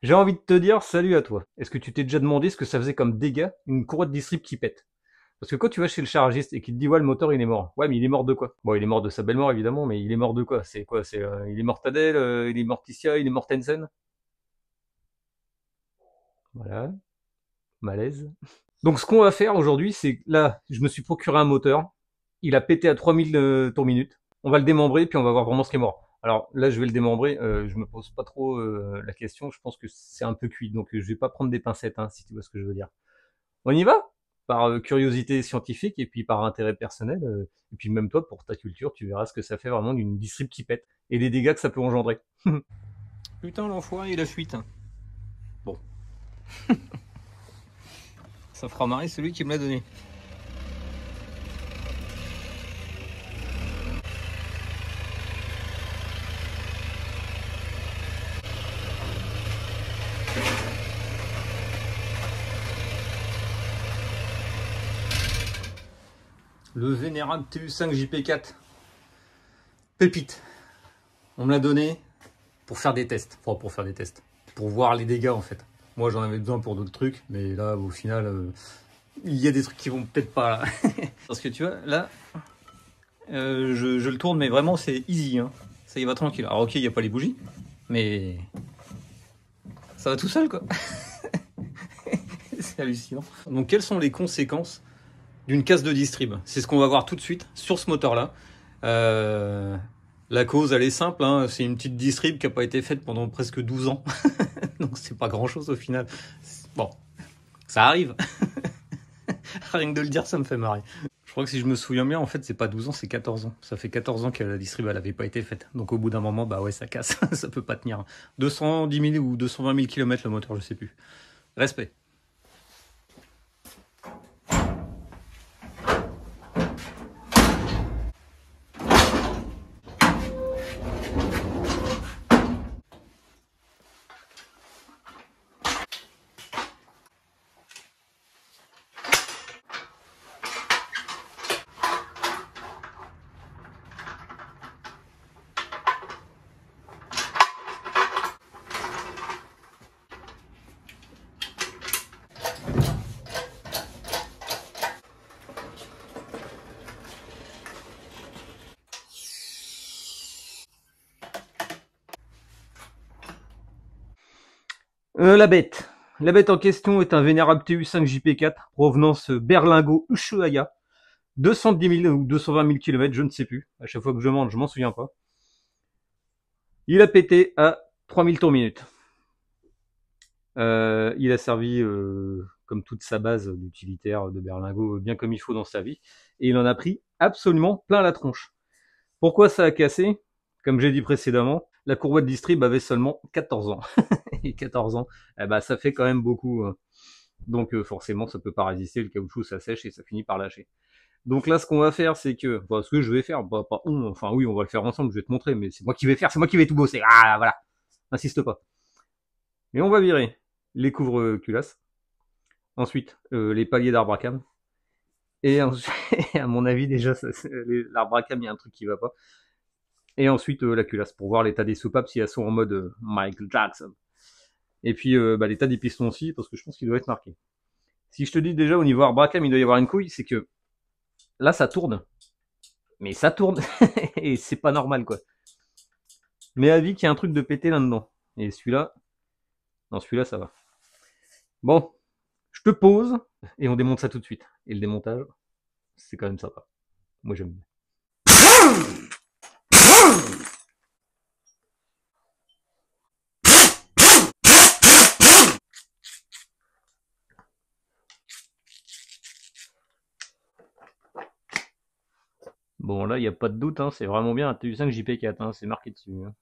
J'ai envie de te dire salut à toi. Est-ce que tu t'es déjà demandé ce que ça faisait comme dégâts une courroie de distrib qui pète? Parce que quand tu vas chez le chargiste et qu'il te dit ouais le moteur il est mort. Ouais mais il est mort de quoi? Bon il est mort de sa belle mort évidemment, mais il est mort de quoi? C'est quoi? C'est il est mortadelle, il est morticia, il est mortensen? Voilà, malaise. Donc ce qu'on va faire aujourd'hui, c'est là, je me suis procuré un moteur. Il a pété à 3000 tours minute. On va le démembrer puis on va voir vraiment ce qui est mort. Alors là, je vais le démembrer. Je me pose pas trop la question. Je pense que c'est un peu cuit, donc je vais pas prendre des pincettes, hein, si tu vois ce que je veux dire. On y va? Par curiosité scientifique et puis par intérêt personnel. Et puis même toi, pour ta culture, tu verras ce que ça fait vraiment d'une distrib qui pète et les dégâts que ça peut engendrer. Putain, l'enfoiré, il a fuite. Hein. Bon, ça fera marrer celui qui me l'a donné. Le vénérable TU5 JP4. Pépite. On me l'a donné pour faire des tests. Enfin, pour faire des tests. Pour voir les dégâts, en fait. Moi, j'en avais besoin pour d'autres trucs, mais là, au final, il y a des trucs qui vont peut-être pas, là. Parce que tu vois, là, je le tourne, mais vraiment, c'est easy, hein. Ça y va tranquille. Alors, ok, il n'y a pas les bougies, mais ça va tout seul, quoi. C'est hallucinant. Donc, quelles sont les conséquences d'une casse de distrib? C'est ce qu'on va voir tout de suite sur ce moteur-là. La cause, elle est simple, hein. C'est une petite distrib qui n'a pas été faite pendant presque 12 ans. Donc c'est pas grand-chose au final. Bon, ça arrive. Rien que de le dire, ça me fait marrer. Je crois que si je me souviens bien, en fait, c'est pas 12 ans, c'est 14 ans. Ça fait 14 ans que la distrib, elle avait pas été faite. Donc au bout d'un moment, bah ouais, ça casse. Ça peut pas tenir. 210 000 ou 220 000 km le moteur, je sais plus. Respect. La bête. La bête en question est un vénérable TU5 JP4, provenance Berlingot Ushuaïa. 210 000 ou 220 000 km, je ne sais plus. À chaque fois que je monte, je m'en souviens pas. Il a pété à 3000 tours minute. Il a servi, comme toute sa base d'utilitaire de Berlingot, bien comme il faut dans sa vie. Et il en a pris absolument plein la tronche. Pourquoi ça a cassé? Comme j'ai dit précédemment, la courroie de distrib avait seulement 14 ans. Et 14 ans, eh ben, ça fait quand même beaucoup. Donc forcément, ça peut pas résister, le caoutchouc, ça sèche et ça finit par lâcher. Donc là, ce qu'on va faire, c'est que, enfin, ce que je vais faire, pas on, enfin oui, on va le faire ensemble, je vais te montrer, mais c'est moi qui vais faire, c'est moi qui vais tout bosser. Ah, voilà, insiste pas. Mais on va virer les couvre-culasses, ensuite les paliers d'arbre à cam, et ensuite, à mon avis déjà, l'arbre à cam, il y a un truc qui va pas. Et ensuite la culasse pour voir l'état des soupapes si elles sont en mode Michael Jackson. Et puis l'état des pistons aussi, parce que je pense qu'il doit être marqué. Si je te dis déjà au niveau arbre à cam, il doit y avoir une couille, c'est que là ça tourne, mais ça tourne et c'est pas normal quoi. Mais avis qu'il y a un truc de pété là-dedans. Et celui-là, non, celui-là ça va. Bon, je te pose et on démonte ça tout de suite. Et le démontage, c'est quand même sympa. Moi j'aime bien. Bon là, il n'y a pas de doute, hein, c'est vraiment bien un TU5 JP4, hein, c'est marqué dessus. Hein.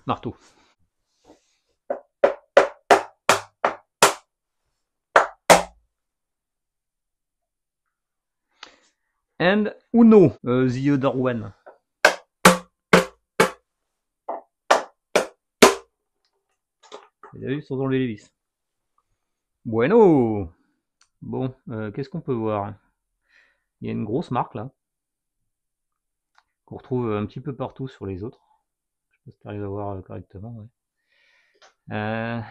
Marteau. and Uno, the other one. Vous avez vu, sont dans les Lévis. Bueno. Bon, qu'est-ce qu'on peut voir? Il y a une grosse marque là, qu'on retrouve un petit peu partout sur les autres. Je sais pas si tu arrives à voir correctement. Ouais.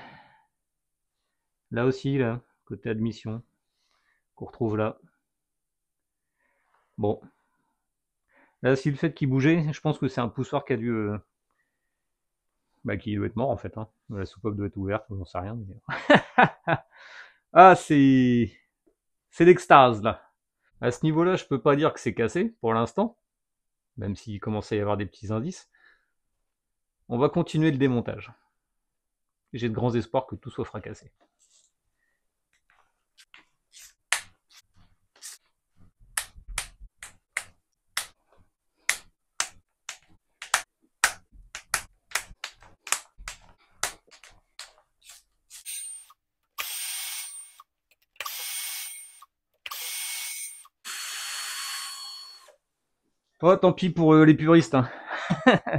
Là aussi, là, côté admission, qu'on retrouve là. Bon. Là, si le fait qu'il bougeait, je pense que c'est un poussoir qui a dû... qui doit être mort en fait. Hein. La soupape doit être ouverte, j'en sais rien. Mais... ah, c'est l'extase là. À ce niveau-là, je peux pas dire que c'est cassé pour l'instant, même s'il commence à y avoir des petits indices. On va continuer le démontage. J'ai de grands espoirs que tout soit fracassé. Oh, tant pis pour les puristes. Hein.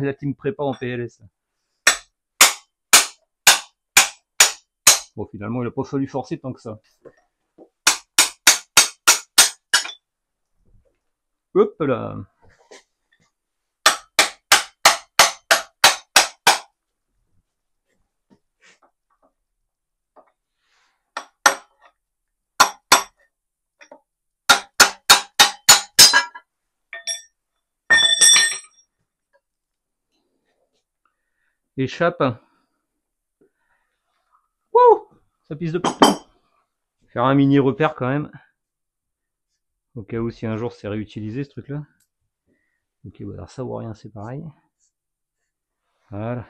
La team prépa en PLS. Bon, finalement, il a pas fallu forcer tant que ça. Hop là. Échappe. Wouh, ça pisse de partout. Faire un mini repère quand même. Au cas où si un jour c'est réutilisé ce truc là. Ok, bon, alors ça ou rien, c'est pareil. Voilà.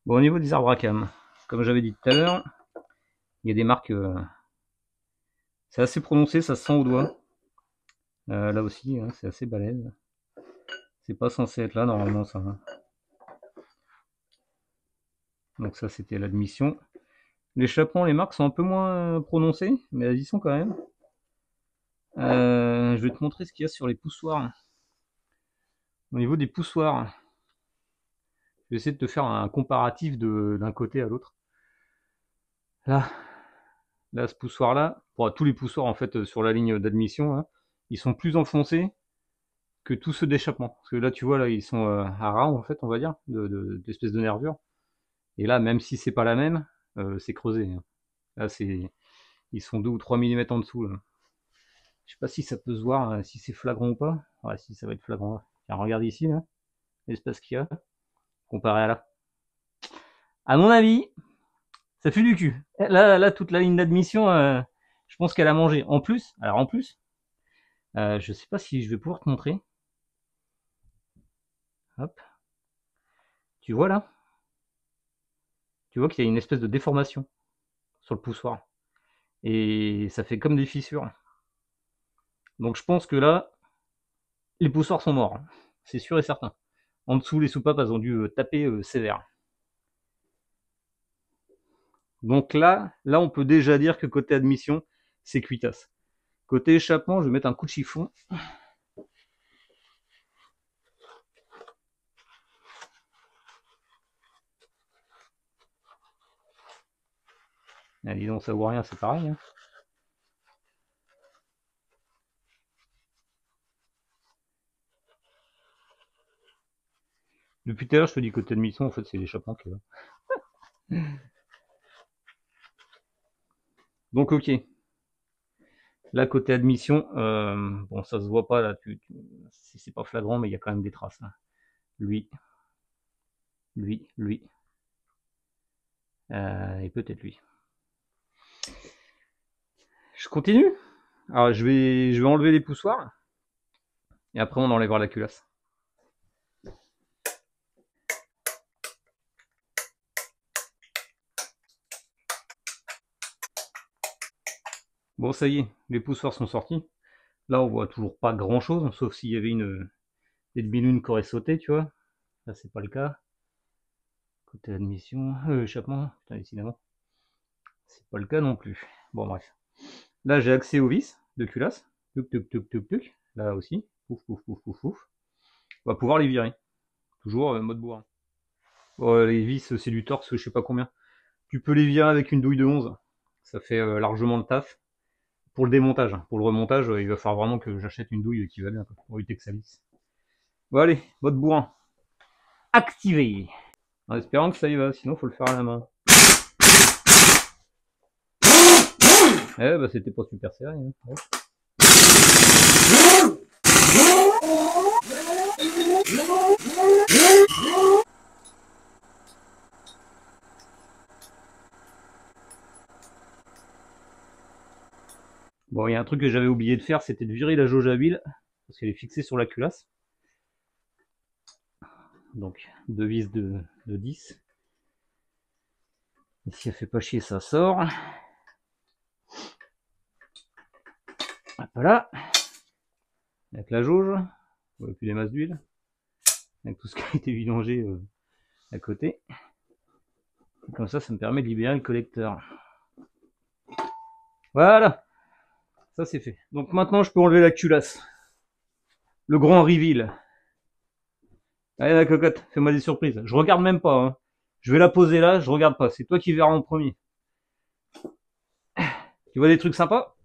Bon, au niveau des arbres à cam, comme j'avais dit tout à l'heure, il y a des marques... c'est assez prononcé, ça se sent au doigt. Là aussi, hein, c'est assez balèze. C'est pas censé être là normalement ça. Hein. Donc ça c'était l'admission. L'échappement, les marques sont un peu moins prononcées, mais elles y sont quand même. Je vais te montrer ce qu'il y a sur les poussoirs. Au niveau des poussoirs, je vais essayer de te faire un comparatif d'un côté à l'autre. Là, ce poussoir-là, pour tous les poussoirs en fait sur la ligne d'admission, hein, ils sont plus enfoncés que tous ceux d'échappement. Parce que là, tu vois, là, ils sont à ras en fait, on va dire, d'espèce de nervure. Et là, même si c'est pas la même, c'est creusé. Hein. Là, ils sont 2 ou 3 mm en dessous. Là. Je sais pas si ça peut se voir, si c'est flagrant ou pas. Ouais, si ça va être flagrant. Tiens, regarde ici, là, l'espace qu'il y a, comparé à là. À mon avis, ça fait du cul. Là, toute la ligne d'admission, je pense qu'elle a mangé. En plus, je sais pas si je vais pouvoir te montrer. Hop. Tu vois là? Tu vois qu'il y a une espèce de déformation sur le poussoir. Et ça fait comme des fissures. Donc je pense que là, les poussoirs sont morts. C'est sûr et certain. En dessous, les soupapes, elles ont dû taper sévère. Donc là, on peut déjà dire que côté admission, c'est cuitasse. Côté échappement, je vais mettre un coup de chiffon. Ah, dis donc, ça vaut rien, c'est pareil. Hein. Depuis tout à l'heure, je te dis côté admission, en fait, c'est l'échappement qui est là. Donc, ok. Là, côté admission, bon, ça se voit pas, là, c'est pas flagrant, mais il y a quand même des traces. Là. Lui. Et peut-être lui. Je continue. Alors, je vais enlever les poussoirs. Et après, on enlèvera la culasse. Bon, ça y est, les poussoirs sont sortis. Là, on voit toujours pas grand chose, sauf s'il y avait des demi-lunes qui auraient sauté, tu vois. Là, c'est pas le cas. Côté admission, échappement, putain, décidément. C'est pas le cas non plus. Bon, bref. Là, j'ai accès aux vis de culasse. Tuc, tuc, tuc, tuc, tuc. Là aussi. Pouf, pouf, pouf, pouf, pouf. On va pouvoir les virer. Toujours mode bourrin. Bon, les vis, c'est du torx, je sais pas combien. Tu peux les virer avec une douille de 11. Ça fait largement le taf. Pour le démontage. Pour le remontage, il va falloir vraiment que j'achète une douille qui va bien, pour éviter que ça lisse. Bon, allez, mode bourrin. Activé. En espérant que ça y va, sinon faut le faire à la main. Eh bah c'était pas super serré. Hein. Ouais. Bon, il y a un truc que j'avais oublié de faire, c'était de virer la jauge à huile, parce qu'elle est fixée sur la culasse. Donc, deux vis de 10. Et si elle fait pas chier, ça sort. Hop là. Avec la jauge, et puis les masses d'huile. Avec tout ce qui a été vidangé à côté. Et comme ça me permet de libérer le collecteur. Voilà. Ça c'est fait. Donc maintenant je peux enlever la culasse. Le grand reveal. Allez la cocotte, fais-moi des surprises. Je regarde même pas. Hein. Je vais la poser là, je regarde pas. C'est toi qui verras en premier. Tu vois des trucs sympas?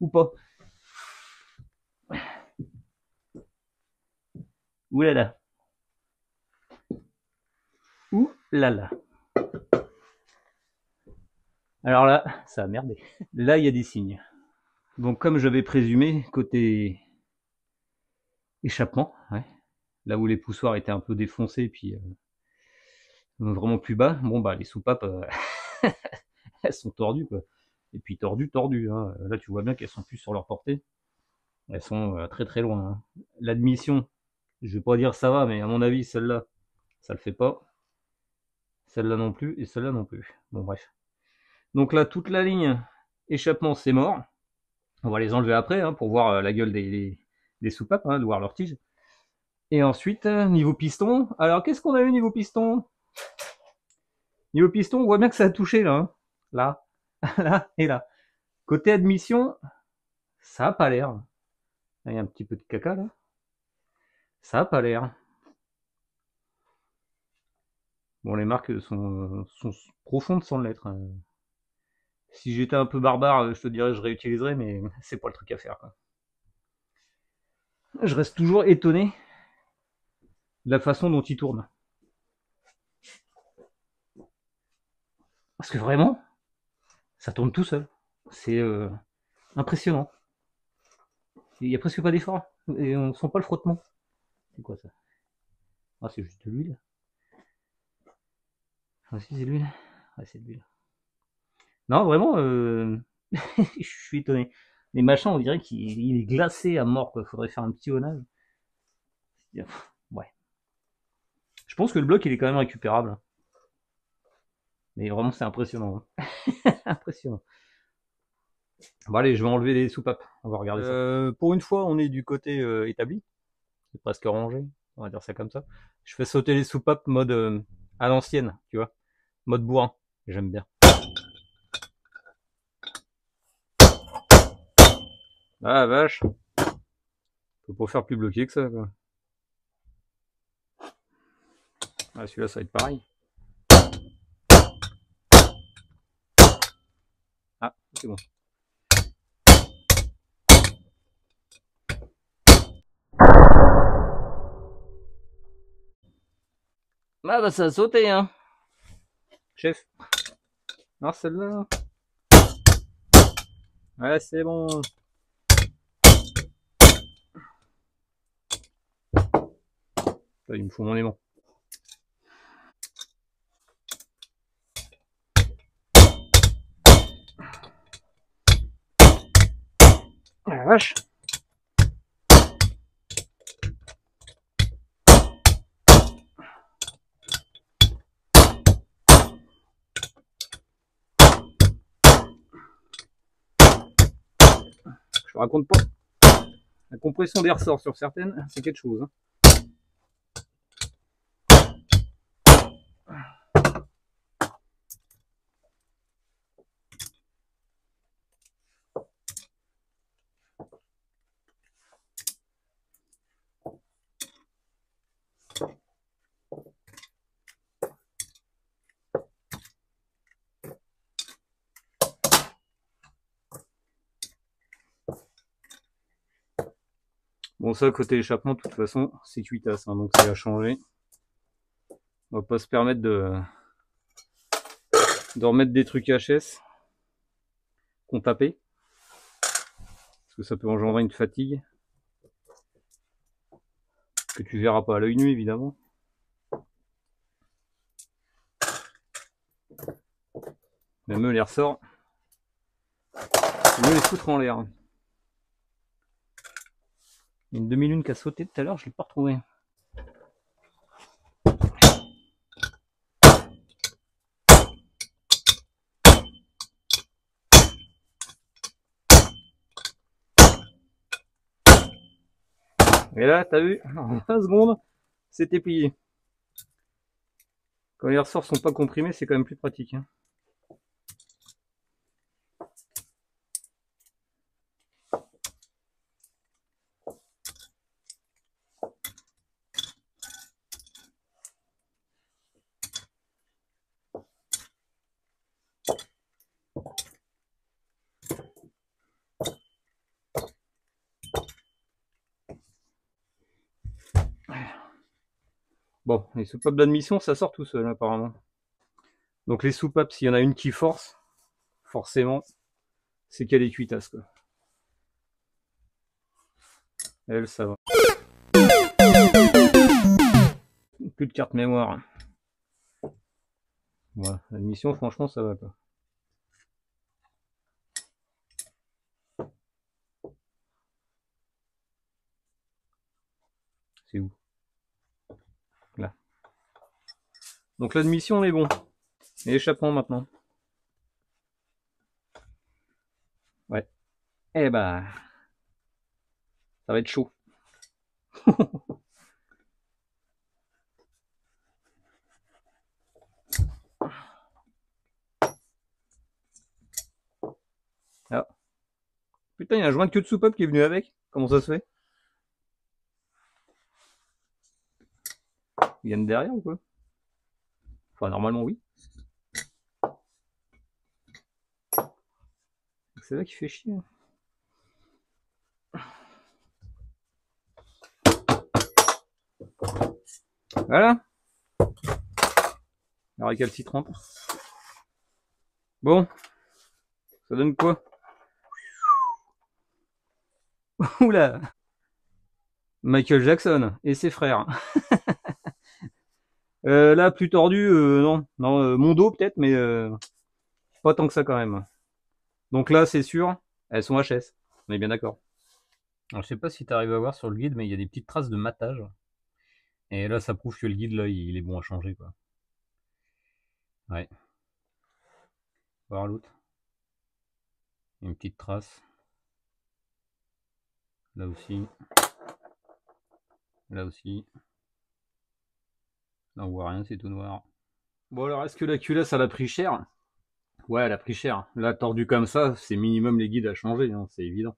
Ou pas? Ouh là là. Ouh là là. Alors là, ça a merdé. Là, il y a des signes. Donc comme j'avais présumé, côté échappement, ouais, là où les poussoirs étaient un peu défoncés, puis vraiment plus bas, bon bah les soupapes, elles sont tordues quoi. Et puis tordues. Hein. Là tu vois bien qu'elles sont plus sur leur portée. Elles sont très très loin. Hein. L'admission, je vais pas dire ça va, mais à mon avis celle-là, ça le fait pas. Celle-là non plus, et celle-là non plus. Bon bref. Donc là, toute la ligne échappement, c'est mort. On va les enlever après, hein, pour voir la gueule des soupapes, hein, de voir leur tige. Et ensuite, niveau piston. Alors, qu'est-ce qu'on a eu niveau piston? Niveau piston, on voit bien que ça a touché, là. Hein. Là, là et là. Côté admission, ça a pas l'air. Il y a un petit peu de caca, là. Ça a pas l'air. Bon, les marques sont profondes sans l'être. Hein. Si j'étais un peu barbare, je te dirais je réutiliserais, mais c'est pas le truc à faire. Quoi. Je reste toujours étonné de la façon dont il tourne. Parce que vraiment, ça tourne tout seul. C'est impressionnant. Il n'y a presque pas d'effort. Et on sent pas le frottement. C'est quoi ça? Ah, c'est juste de l'huile. Ah, si, c'est de l'huile. Ah, c'est de l'huile. Non, vraiment, je suis étonné. Les machins, on dirait qu'il est glacé à mort. Quoi. Faudrait faire un petit honnage. Ouais. Je pense que le bloc, il est quand même récupérable. Mais vraiment, c'est impressionnant. Hein. Impressionnant. Bon, allez, je vais enlever les soupapes. On va regarder ça. Pour une fois, on est du côté établi. C'est presque rangé. On va dire ça comme ça. Je fais sauter les soupapes mode à l'ancienne, tu vois. Mode bourrin. J'aime bien. Ah, vache. Faut pas faire plus bloqué que ça, quoi. Ah, celui-là, ça va être pareil. Ah, c'est bon. Ah, bah, ça a sauté, hein. Chef. Non, celle-là. Ouais, c'est bon. Il me faut mon aimant. Ah la vache. Je vais raconte pas. La compression des ressorts sur certaines, c'est quelque chose. Hein. Bon, ça, côté échappement, de toute façon, c'est cuitasse, hein, donc c'est à changer. On va pas se permettre de remettre des trucs HS qu'on tapait. Parce que ça peut engendrer une fatigue. Que tu verras pas à l'œil nu, évidemment. Même eux, les ressorts, c'est mieux les foutre en l'air. Il y a une demi-lune qui a sauté tout à l'heure, je l'ai pas retrouvée. Et là, t'as vu, en 20 secondes, c'était plié. Quand les ressorts sont pas comprimés, c'est quand même plus pratique. Hein. Bon, les soupapes d'admission, ça sort tout seul, apparemment. Donc les soupapes, s'il y en a une qui force, forcément, c'est qu'elle est cuitasse, quoi. Elle, ça va. Plus de carte mémoire. Voilà, l'admission, franchement, ça va, quoi. C'est où? Là. Donc l'admission, on est bon. Et l'échappement, maintenant. Ouais. Eh bah, ça va être chaud. Ah. Putain, il y a un joint de queue de soupape qui est venu avec. Comment ça se fait? Ils viennent derrière ou quoi? Enfin, normalement, oui. C'est là qui fait chier. Voilà. La récalcitrante. Bon. Ça donne quoi? Oula. Michael Jackson et ses frères. Là, plus tordu, non. Non, mon dos peut-être, mais pas tant que ça quand même. Donc là, c'est sûr, elles sont HS. On est bien d'accord. Alors, je sais pas si tu arrives à voir sur le guide, mais il y a des petites traces de matage. Et là, ça prouve que le guide, là, il est bon à changer, quoi. Ouais. Voir l'autre. Une petite trace. Là aussi. Là aussi. Là, on voit rien, c'est tout noir. Bon, alors, est-ce que la culasse, elle a pris cher? Ouais, elle a pris cher. Là, tordu comme ça, c'est minimum les guides à changer, hein, c'est évident.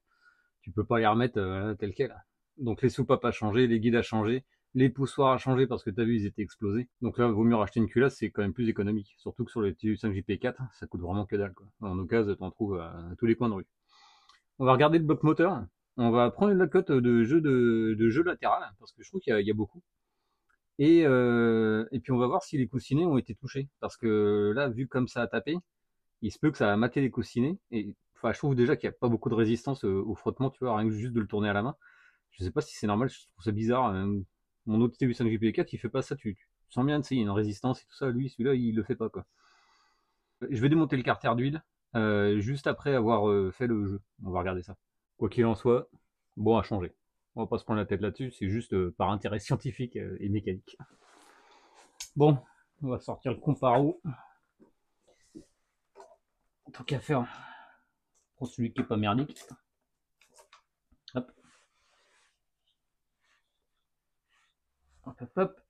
Tu peux pas les remettre tel quel. Donc les soupapes à changer, les guides à changer, les poussoirs à changer parce que t'as vu, ils étaient explosés. Donc là, vaut mieux racheter une culasse, c'est quand même plus économique. Surtout que sur les TU5JP4, ça coûte vraiment que dalle, quoi. En occasion, t'en trouves à tous les coins de rue. On va regarder le bloc moteur. On va prendre la cote de jeu latéral, parce que je trouve qu'il y a beaucoup. Et puis on va voir si les coussinets ont été touchés. Parce que là, vu comme ça a tapé, il se peut que ça a maté les coussinets. Et enfin, je trouve déjà qu'il n'y a pas beaucoup de résistance au frottement, tu vois, rien que juste de le tourner à la main. Je sais pas si c'est normal, je trouve ça bizarre. Mon autre TU5JP4, il fait pas ça, tu sens bien, tu sais, il y a une résistance et tout ça. Lui, celui-là, il le fait pas, quoi. Je vais démonter le carter d'huile juste après avoir fait le jeu. On va regarder ça. Quoi qu'il en soit, bon à changer. On va pas se prendre la tête là-dessus, c'est juste par intérêt scientifique et mécanique. Bon, on va sortir le comparo. Tant qu'à faire pour celui qui est pas merdique. Hop, hop, hop.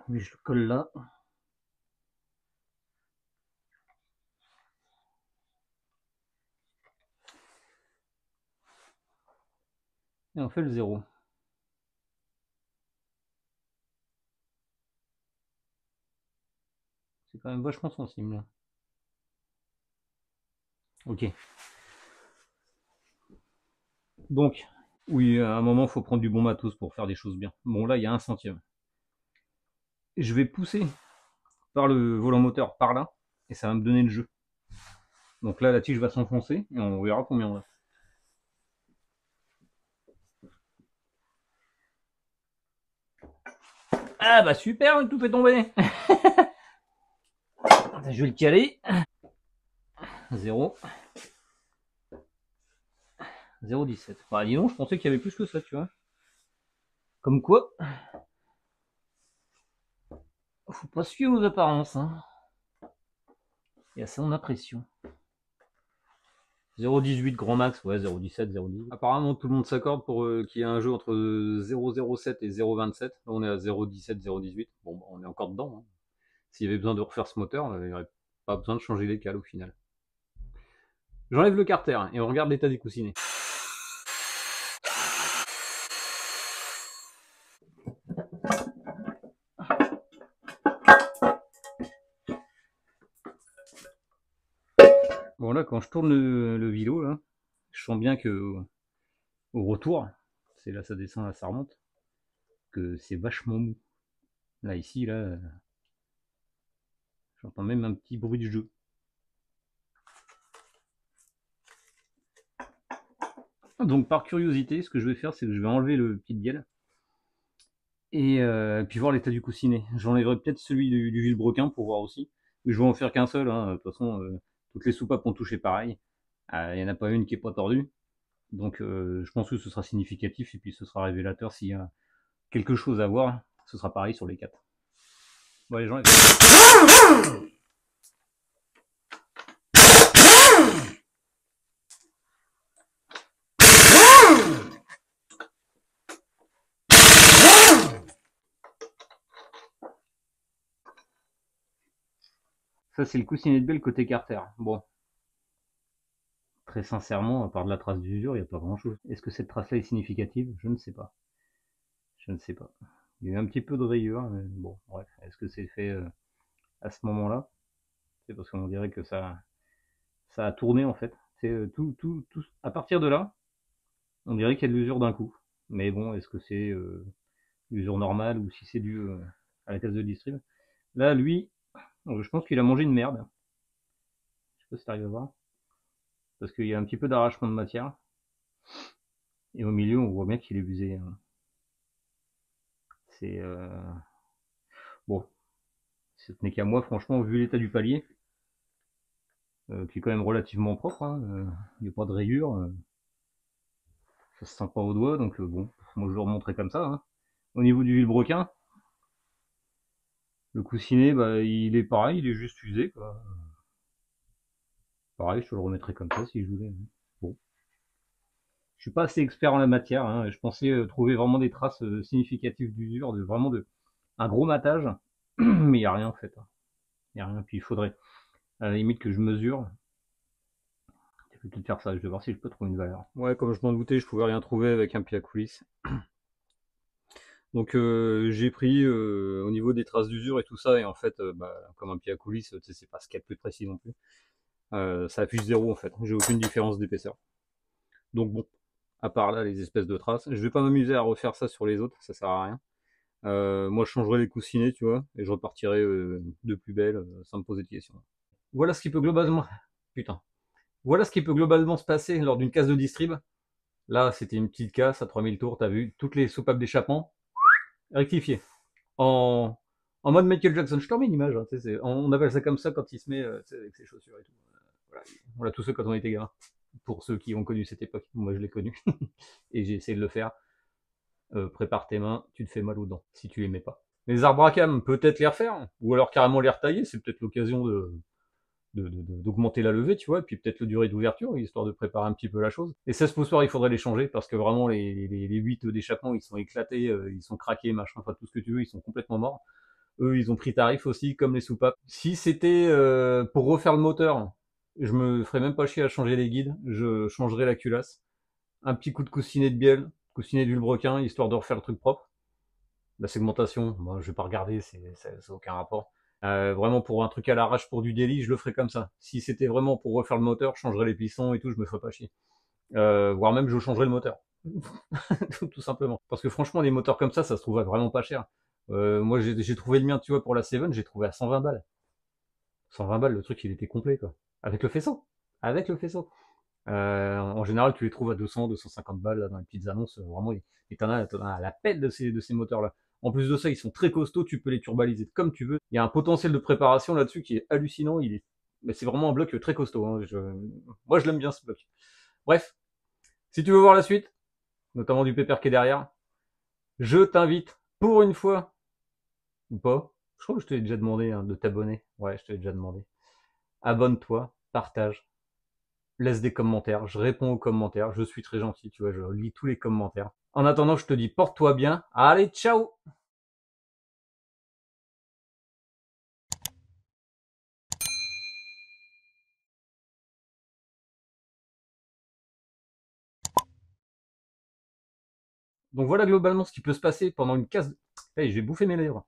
Lui, je le colle là. Et on fait le 0. C'est quand même vachement sensible. Ok. Donc, oui, à un moment, il faut prendre du bon matos pour faire des choses bien. Bon, là, il y a 1 centième. Je vais pousser par le volant moteur par là, et ça va me donner le jeu. Donc là, la tige va s'enfoncer, et on verra combien on a. Ah bah super, tout fait tomber. Je vais le caler. 0. 0,17. Bah dis donc, je pensais qu'il y avait plus que ça, tu vois. Comme quoi, faut pas se fier aux apparences, hein. Et à ça, on a pression. 0,18 grand max, ouais, 0,17, 0,18. Apparemment, tout le monde s'accorde pour qu'il y ait un jeu entre 0,07 et 0,27. Là, on est à 0,17, 0,18. Bon, bah, on est encore dedans, hein. S'il y avait besoin de refaire ce moteur, il n'y aurait pas besoin de changer les cales au final. J'enlève le carter et on regarde l'état des coussinets. Bon là, quand je tourne le vélo, là, je sens bien que au retour, c'est là ça descend, là ça remonte, que c'est vachement mou. Là ici, là, j'entends même un petit bruit de jeu. Donc par curiosité, ce que je vais faire, c'est que je vais enlever le pied de bielle et puis voir l'état du coussinet. J'enlèverai peut-être celui du vilebrequin pour voir aussi. Mais je vais en faire qu'un seul, hein. De toute façon, toutes les soupapes ont touché pareil. Il n'y en a pas une qui est pas tordue. Donc je pense que ce sera significatif et puis ce sera révélateur s'il y a quelque chose à voir. Ce sera pareil sur les 4. Bon, les gens. Ça, c'est le coussinet de bielle côté carter. Bon. Très sincèrement, à part de la trace d'usure, il n'y a pas grand chose. Est-ce que cette trace-là est significative? Je ne sais pas. Je ne sais pas. Il y a eu un petit peu de rayure, mais bon, bref. Est-ce que c'est fait à ce moment-là? C'est parce qu'on dirait que ça a tourné en fait. C'est tout. À partir de là, on dirait qu'il y a de l'usure d'un coup. Mais bon, est-ce que c'est l'usure normale ou si c'est dû à la caisse de distrib? Là, lui, je pense qu'il a mangé une merde. Je sais pas si t'arrives à voir. Parce qu'il y a un petit peu d'arrachement de matière. Et au milieu, on voit bien qu'il est usé. C'est bon, ce n'est qu'à moi, franchement, vu l'état du palier, qui est quand même relativement propre, hein, il n'y a pas de rayures, ça se sent pas au doigt, donc bon, moi je le remonterai comme ça, hein. Au niveau du vilebrequin, le coussinet, bah, il est pareil, il est juste usé, quoi. Pareil, je te le remettrai comme ça si je voulais. Bon. Je suis pas assez expert en la matière, hein. Je pensais trouver vraiment des traces significatives d'usure, vraiment un gros matage, mais il n'y a rien en fait. Il n'y a rien, puis il faudrait à la limite que je mesure. Je vais peut-être faire ça, je vais voir si je peux trouver une valeur. Ouais, comme je m'en doutais, je pouvais rien trouver avec un pied à coulisse. Donc j'ai pris au niveau des traces d'usure et tout ça, et en fait, bah, comme un pied à coulisse, c'est pas ce qu'il y a de plus précis non plus. Ça affiche 0 en fait, j'ai aucune différence d'épaisseur. Donc bon, à part là, les espèces de traces, je vais pas m'amuser à refaire ça sur les autres, ça sert à rien. Moi je changerai les coussinets, tu vois, et je repartirai de plus belle, sans me poser de questions. Voilà ce qui peut globalement... Putain. Voilà ce qui peut globalement se passer lors d'une casse de distrib. Là, c'était une petite casse à 3000 tours, t'as vu, toutes les soupapes d'échappement, rectifiées. En, en mode Michael Jackson, je t'en mets une image, hein, on appelle ça comme ça quand il se met avec ses chaussures et tout. Voilà. On l'a tous fait quand on était gamin. Pour ceux qui ont connu cette époque, moi je l'ai connu. Et j'ai essayé de le faire. Prépare tes mains, tu te fais mal aux dents, si tu les mets pas. Les arbres à cam, peut-être les refaire, ou alors carrément les retailler, c'est peut-être l'occasion d'augmenter la levée, tu vois, et puis peut-être la durée d'ouverture, histoire de préparer un petit peu la chose. Les 16 poussoirs, il faudrait les changer, parce que vraiment, les 8 d'échappement, ils sont éclatés, ils sont craqués, machin, enfin tout ce que tu veux, ils sont complètement morts. Eux, ils ont pris tarif aussi, comme les soupapes. Si c'était pour refaire le moteur, je me ferais même pas chier à changer les guides, je changerais la culasse. Un petit coup de coussinet de bielle, coussinet d'huile broquin, histoire de refaire le truc propre. La segmentation, moi je vais pas regarder, c'est aucun rapport. Vraiment pour un truc à l'arrache pour du délit, je le ferais comme ça. Si c'était vraiment pour refaire le moteur, je changerais les pistons et tout, je me ferais pas chier. Voire même je changerais le moteur. Tout simplement. Parce que franchement, les moteurs comme ça se trouve vraiment pas cher. Moi j'ai trouvé le mien, tu vois, pour la Seven, j'ai trouvé à 120 balles. 120 balles, le truc il était complet quoi. Avec le faisceau. Avec le faisceau. En général, tu les trouves à 200, 250 balles là, dans les petites annonces. Vraiment, et t'en as à la pelle de ces moteurs-là. En plus de ça, ils sont très costauds. Tu peux les turbaliser comme tu veux. Il y a un potentiel de préparation là-dessus qui est hallucinant. Mais c'est vraiment un bloc très costaud. Hein. Moi, je l'aime bien ce bloc. Bref, si tu veux voir la suite, notamment du pépère qui est derrière, je t'invite pour une fois ou pas. Je crois que je te l'ai déjà demandé hein, de t'abonner. Ouais, je te l'ai déjà demandé. Abonne-toi, partage. Laisse des commentaires, je réponds aux commentaires, je suis très gentil, tu vois, je lis tous les commentaires. En attendant, je te dis porte-toi bien. Allez, ciao! Donc voilà globalement ce qui peut se passer pendant une casse. Hey, je vais bouffer mes lèvres.